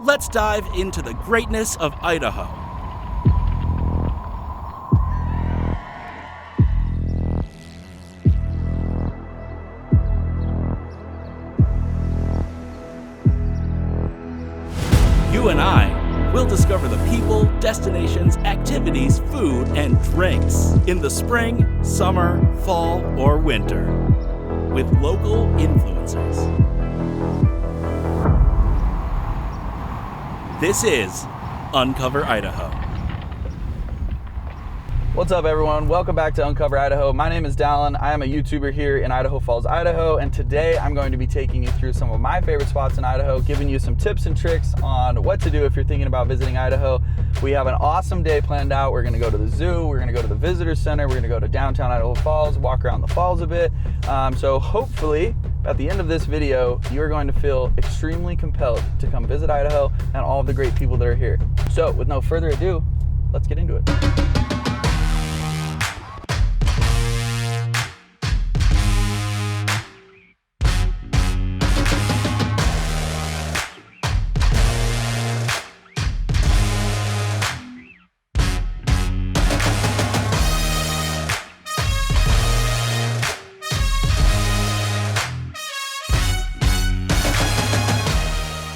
let's dive into the greatness of Idaho. You and I will discover the people, destinations, activities, food, and drinks in the spring, summer, fall, or winter with local influencers. This is Uncover Idaho. What's up, everyone? Welcome back to Uncover Idaho. My name is Dalin. I am a YouTuber here in Idaho Falls, Idaho, and today I'm going to be taking you through some of my favorite spots in Idaho, giving you some tips and tricks on what to do if you're thinking about visiting Idaho. We have an awesome day planned out. We're going to go to the zoo, we're going to go to the visitor center, we're going to go to downtown Idaho Falls, walk around the falls a bit. So hopefully, at the end of this video, you're going to feel extremely compelled to come visit Idaho and all of the great people that are here. So with no further ado, let's get into it.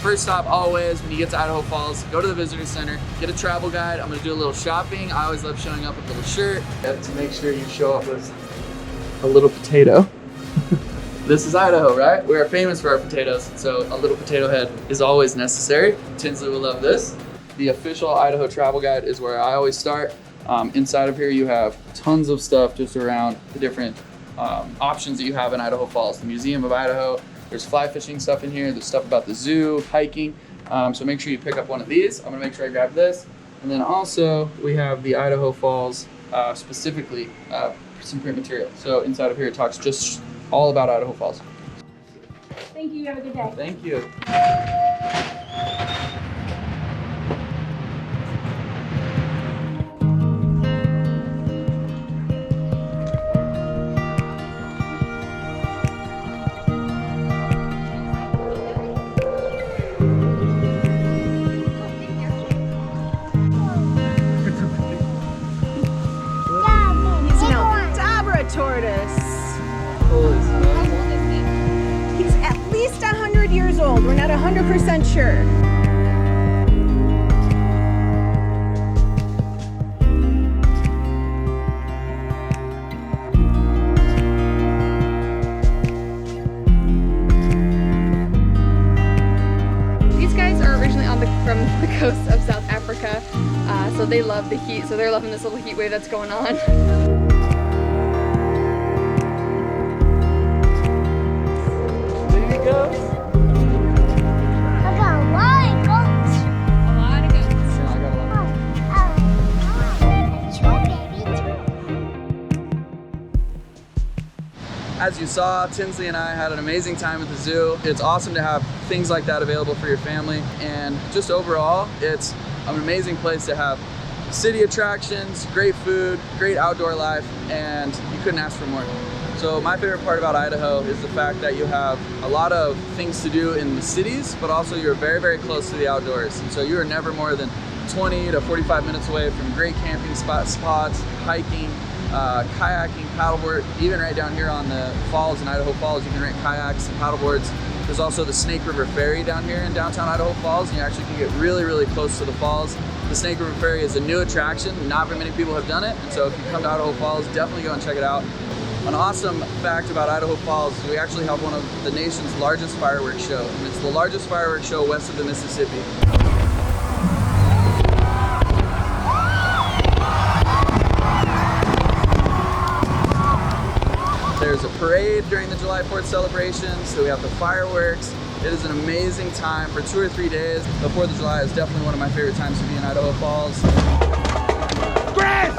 First stop always when you get to Idaho Falls, go to the visitor center, get a travel guide. I'm gonna do a little shopping. I always love showing up with a little shirt. You have to make sure you show up with a little potato. This is Idaho, right? We are famous for our potatoes, so a little potato head is always necessary. Tinsley will love this. The official Idaho travel guide is where I always start. Inside of here you have tons of stuff just around the different options that you have in Idaho Falls. The Museum of Idaho, there's fly fishing stuff in here, there's stuff about the zoo, hiking, so make sure you pick up one of these. I'm gonna make sure I grab this. And then also, we have the Idaho Falls, specifically, some print material. So inside of here it talks just all about Idaho Falls. Thank you, you have a good day. Thank you. Tortoise. Holy smokes. He's at least 100 years old. We're not 100% sure. These guys are originally from the coast of South Africa, so they love the heat. So they're loving this little heat wave that's going on. As you saw, Tinsley and I had an amazing time at the zoo. It's awesome to have things like that available for your family. And just overall, it's an amazing place to have city attractions, great food, great outdoor life, and you couldn't ask for more. So my favorite part about Idaho is the fact that you have a lot of things to do in the cities, but also you're very, very close to the outdoors. And so you are never more than 20 to 45 minutes away from great camping spots, hiking, kayaking, paddleboard. Even right down here on the falls in Idaho Falls, you can rent kayaks and paddleboards. There's also the Snake River Ferry down here in downtown Idaho Falls, and you actually can get really, really close to the falls. The Snake River Ferry is a new attraction. Not very many people have done it, and so if you come to Idaho Falls, definitely go and check it out. An awesome fact about Idaho Falls is we actually have one of the nation's largest fireworks show, and it's the largest fireworks show west of the Mississippi. There's a parade during the July 4th celebrations, so we have the fireworks. It is an amazing time for 2 or 3 days. The 4th of July is definitely one of my favorite times to be in Idaho Falls. Chris!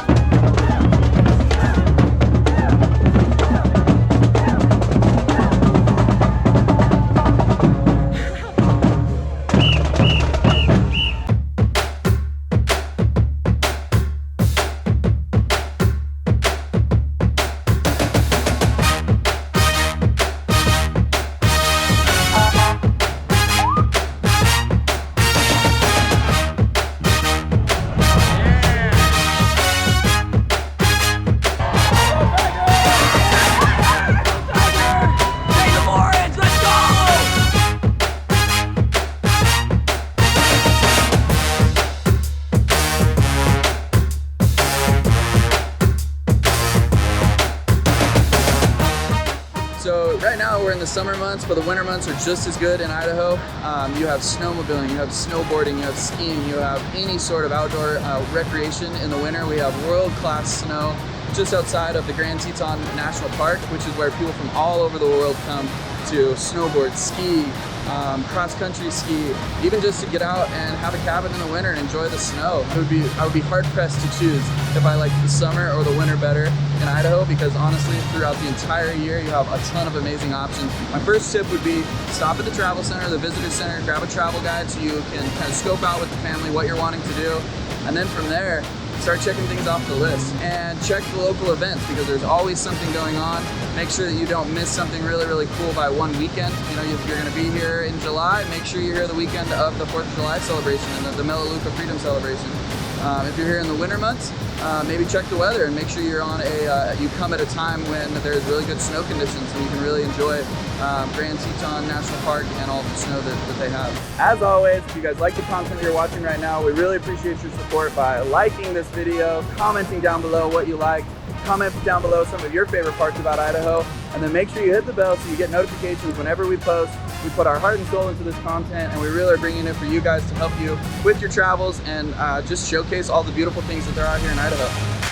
summer months, but the winter months are just as good in Idaho. You have snowmobiling, you have snowboarding, you have skiing, you have any sort of outdoor recreation in the winter. We have world-class snow just outside of the Grand Teton National Park, which is where people from all over the world come to snowboard, ski, cross-country ski, even just to get out and have a cabin in the winter and enjoy the snow. I would be hard-pressed to choose if I liked the summer or the winter better in Idaho, because honestly, throughout the entire year, you have a ton of amazing options. My first tip would be stop at the travel center, the visitor center, grab a travel guide so you can kind of scope out with the family what you're wanting to do, and then from there, start checking things off the list and check the local events, because there's always something going on. Make sure that you don't miss something really, really cool by one weekend. You know, if you're gonna be here in July, make sure you're here the weekend of the 4th of July celebration and the Melaleuca Freedom Celebration. If you're here in the winter months, maybe check the weather and make sure you're on you come at a time when there's really good snow conditions and you can really enjoy Grand Teton National Park and all the snow that they have. As always, if you guys like the content you're watching right now, we really appreciate your support by liking this video, commenting down below what you liked, comment down below some of your favorite parts about Idaho, and then make sure you hit the bell so you get notifications whenever we post. We put our heart and soul into this content, and we really are bringing it for you guys to help you with your travels and just showcase all the beautiful things that there are here in Idaho.